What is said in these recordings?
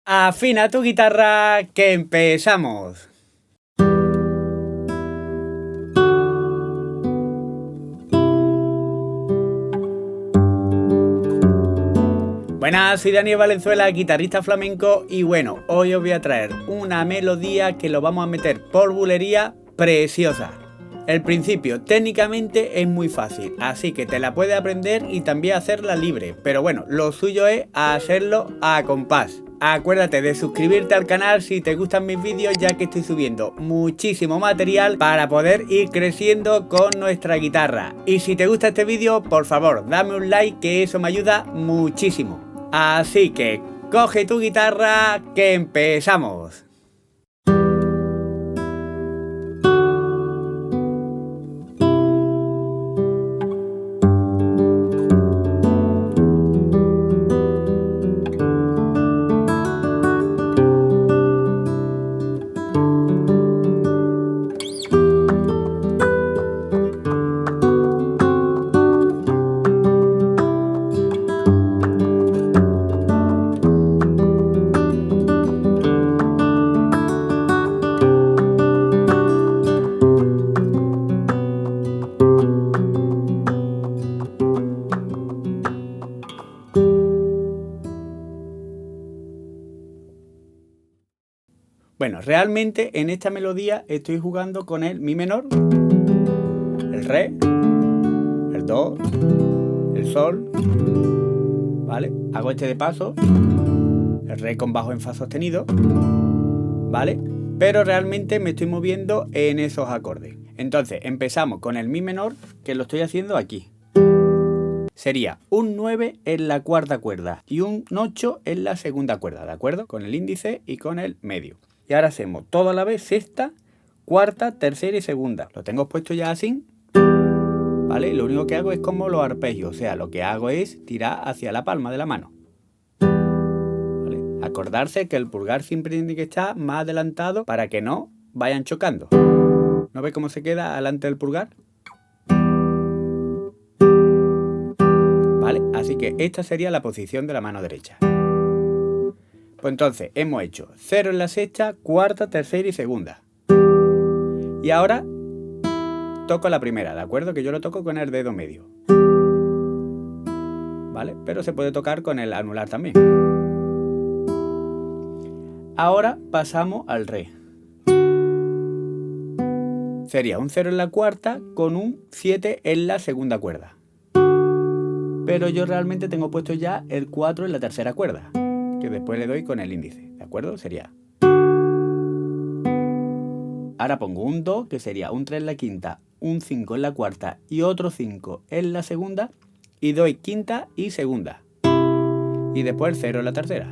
Afina tu guitarra, que empezamos. Buenas, soy Daniel Valenzuela, guitarrista flamenco, y bueno, hoy os voy a traer una melodía que lo vamos a meter por bulería preciosa. El principio técnicamente es muy fácil, así que te la puedes aprender y también hacerla libre, pero bueno, lo suyo es hacerlo a compás. Acuérdate de suscribirte al canal si te gustan mis vídeos, ya que estoy subiendo muchísimo material para poder ir creciendo con nuestra guitarra. Y si te gusta este vídeo, por favor, dame un like, que eso me ayuda muchísimo. Así que coge tu guitarra, que empezamos. Bueno, realmente en esta melodía estoy jugando con el mi menor, el re, el do, el sol, ¿vale? Hago este de paso, el re con bajo en fa sostenido, ¿vale? Pero realmente me estoy moviendo en esos acordes. Entonces empezamos con el mi menor, que lo estoy haciendo aquí. Sería un 9 en la cuarta cuerda y un 8 en la segunda cuerda, ¿de acuerdo? Con el índice y con el medio. Y ahora hacemos todo a la vez: sexta, cuarta, tercera y segunda. Lo tengo puesto ya así, ¿vale? Lo único que hago es como los arpegios, o sea, lo que hago es tirar hacia la palma de la mano, ¿vale? Acordarse que el pulgar siempre tiene que estar más adelantado para que no vayan chocando. ¿No ves cómo se queda delante del pulgar? ¿Vale? Así que esta sería la posición de la mano derecha. Pues entonces hemos hecho 0 en la sexta, cuarta, tercera y segunda. Y ahora toco la primera, ¿de acuerdo? Que yo lo toco con el dedo medio, ¿vale? Pero se puede tocar con el anular también. Ahora pasamos al re. Sería un 0 en la cuarta con un 7 en la segunda cuerda. Pero yo realmente tengo puesto ya el 4 en la tercera cuerda, que después le doy con el índice, ¿de acuerdo? Sería. Ahora pongo un do, que sería un 3 en la quinta, un 5 en la cuarta y otro 5 en la segunda, y doy quinta y segunda. Y después el 0 en la tercera.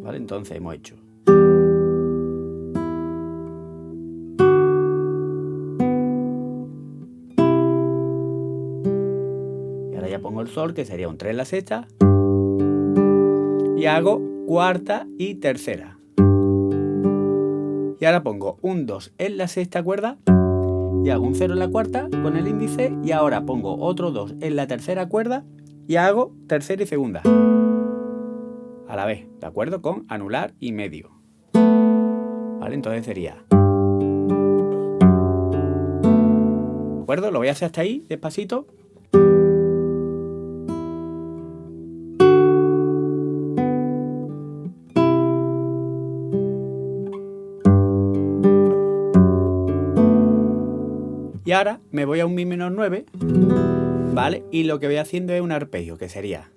¿Vale? Entonces hemos hecho. Y ahora ya pongo el sol, que sería un 3 en la sexta. Y hago cuarta y tercera. Y ahora pongo un 2 en la sexta cuerda y hago un 0 en la cuarta con el índice, y ahora pongo otro 2 en la tercera cuerda y hago tercera y segunda a la vez, ¿de acuerdo? Con anular y medio. ¿Vale? Entonces sería. ¿De acuerdo? Lo voy a hacer hasta ahí, despacito. Y ahora me voy a un mi menor 9, ¿vale? Y lo que voy haciendo es un arpegio, que sería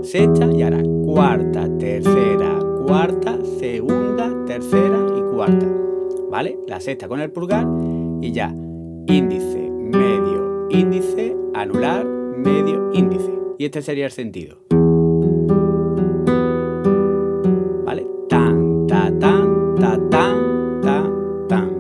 sexta y ahora cuarta, tercera, cuarta, segunda, tercera y cuarta, ¿vale? La sexta con el pulgar y ya índice, medio, índice, anular, medio, índice. Y este sería el sentido. ¿Vale? Tan, ta, tan, ta, tan, ta, tan.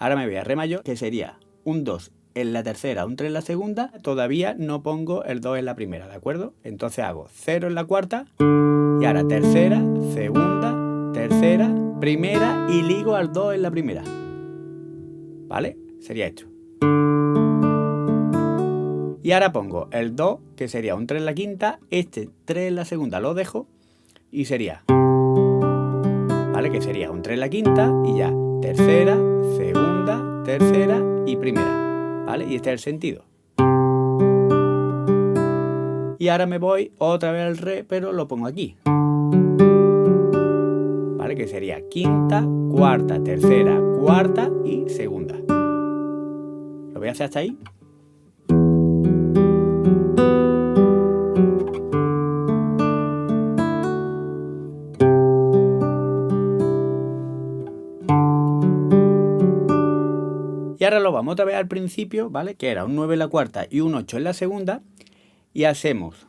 Ahora me voy a re mayor, que sería un 2 en la tercera, un 3 en la segunda. Todavía no pongo el 2 en la primera, ¿de acuerdo? Entonces hago 0 en la cuarta y ahora tercera, segunda, tercera, primera y ligo al 2 en la primera. ¿Vale? Sería esto. Y ahora pongo el 2, que sería un 3 en la quinta, este 3 en la segunda lo dejo y sería, ¿vale? Que sería un 3 en la quinta y ya tercera, segunda, tercera y primera, ¿vale? Y este es el sentido. Y ahora me voy otra vez al re, pero lo pongo aquí, ¿vale? Que sería quinta, cuarta, tercera, cuarta y segunda. Lo voy a hacer hasta ahí. Y ahora lo vamos otra vez al principio, ¿vale? Que era un 9 en la cuarta y un 8 en la segunda. Y hacemos,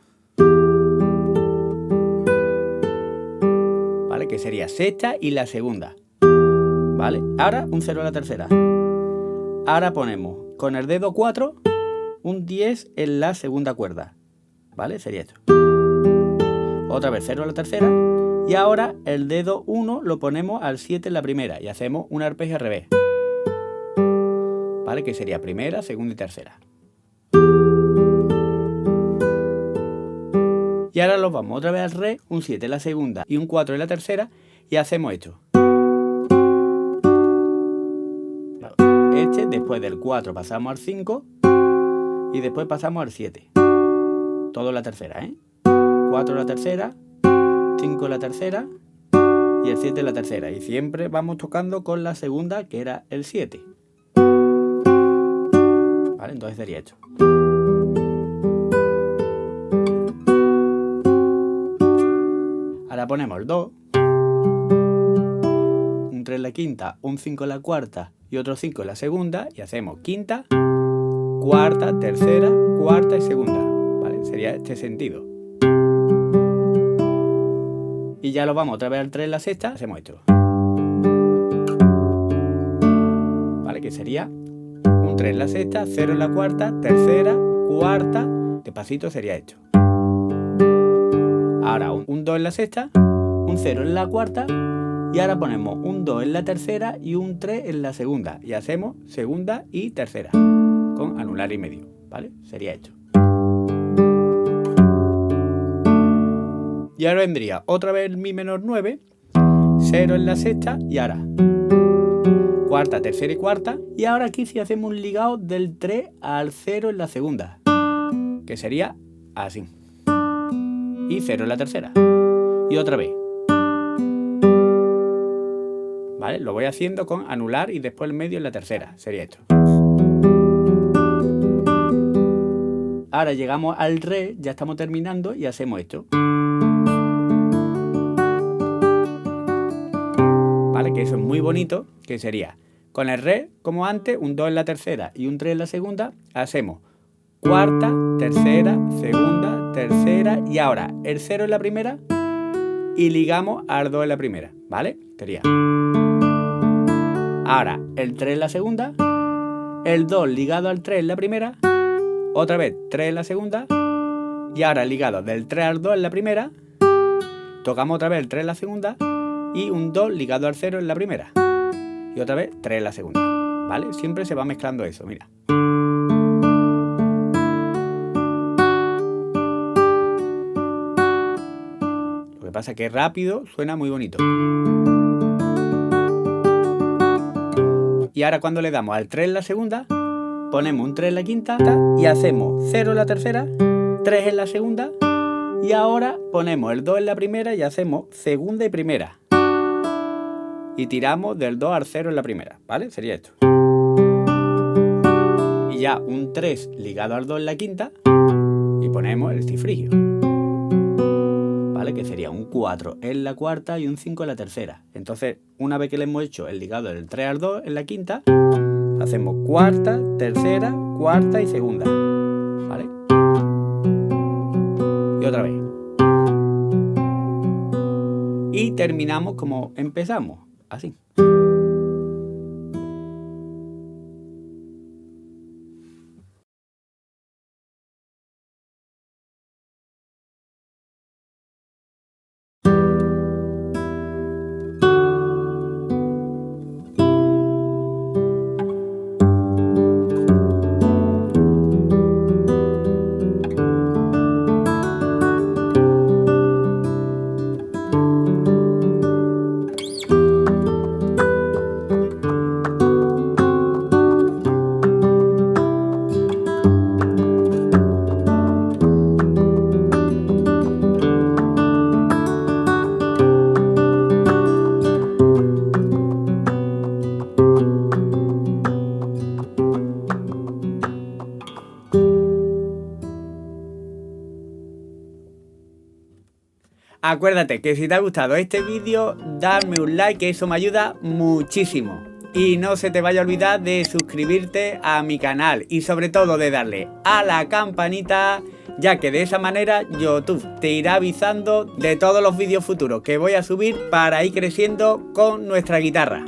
¿vale? Que sería sexta y la segunda, ¿vale? Ahora un 0 en la tercera. Ahora ponemos con el dedo 4 un 10 en la segunda cuerda, ¿vale? Sería esto. Otra vez 0 en la tercera. Y ahora el dedo 1 lo ponemos al 7 en la primera y hacemos un arpegio al revés, ¿vale? Que sería primera, segunda y tercera. Y ahora los vamos otra vez al re, un 7 en la segunda y un 4 en la tercera y hacemos esto. Este, después del 4 pasamos al 5 y después pasamos al 7. Todo en la tercera, ¿eh? 4 en la tercera, 5 en la tercera y el 7 en la tercera. Y siempre vamos tocando con la segunda, que era el 7. ¿Vale? Entonces sería esto. Ahora ponemos el 2, un 3 en la quinta, un 5 en la cuarta y otro 5 en la segunda y hacemos quinta, cuarta, tercera, cuarta y segunda, ¿vale? Sería este sentido. Y ya lo vamos otra vez al 3 en la sexta, hacemos esto, ¿vale? Que sería un 3 en la sexta, 0 en la cuarta, tercera, cuarta, despacito sería esto. Ahora un 2 en la sexta, un 0 en la cuarta y ahora ponemos un 2 en la tercera y un 3 en la segunda y hacemos segunda y tercera con anular y medio, ¿vale? Sería esto. Y ahora vendría otra vez el mi menor 9, 0 en la sexta y ahora cuarta, tercera y cuarta. Y ahora aquí sí hacemos un ligado del 3 al 0 en la segunda, que sería así. Y 0 en la tercera. Y otra vez. ¿Vale? Lo voy haciendo con anular y después el medio en la tercera. Sería esto. Ahora llegamos al re, ya estamos terminando y hacemos esto. ¿Vale? Que eso es muy bonito, que sería con el re, como antes, un 2 en la tercera y un 3 en la segunda, hacemos cuarta, tercera, segunda, tercera y ahora el 0 en la primera y ligamos al 2 en la primera, ¿vale? Sería ahora el 3 en la segunda, el 2 ligado al 3 en la primera, otra vez 3 en la segunda y ahora ligado del 3 al 2 en la primera, tocamos otra vez el 3 en la segunda y un 2 ligado al 0 en la primera y otra vez 3 en la segunda, ¿vale? Siempre se va mezclando eso, mira. Lo que pasa es que rápido suena muy bonito. Y ahora cuando le damos al 3 en la segunda, ponemos un 3 en la quinta y hacemos 0 en la tercera, 3 en la segunda y ahora ponemos el 2 en la primera y hacemos segunda y primera. Y tiramos del 2 al 0 en la primera, ¿vale? Sería esto. Y ya un 3 ligado al 2 en la quinta y ponemos el cifrigio, ¿vale? Que sería un 4 en la cuarta y un 5 en la tercera. Entonces, una vez que le hemos hecho el ligado del 3 al 2 en la quinta, hacemos cuarta, tercera, cuarta y segunda, ¿vale? Y otra vez. Y terminamos como empezamos, así. Acuérdate que si te ha gustado este vídeo, dame un like, que eso me ayuda muchísimo. Y no se te vaya a olvidar de suscribirte a mi canal y sobre todo de darle a la campanita, ya que de esa manera YouTube te irá avisando de todos los vídeos futuros que voy a subir para ir creciendo con nuestra guitarra.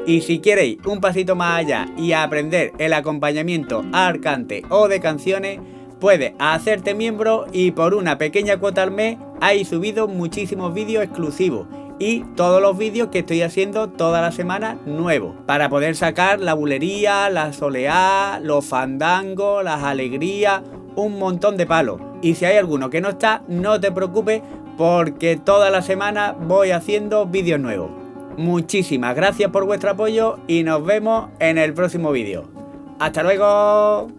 Y si queréis un pasito más allá y aprender el acompañamiento al cante o de canciones, puedes hacerte miembro y por una pequeña cuota al mes hay subido muchísimos vídeos exclusivos y todos los vídeos que estoy haciendo toda la semana nuevos para poder sacar la bulería, la soleá, los fandangos, las alegrías, un montón de palos. Y si hay alguno que no está, no te preocupes porque toda la semana voy haciendo vídeos nuevos. Muchísimas gracias por vuestro apoyo y nos vemos en el próximo vídeo. ¡Hasta luego!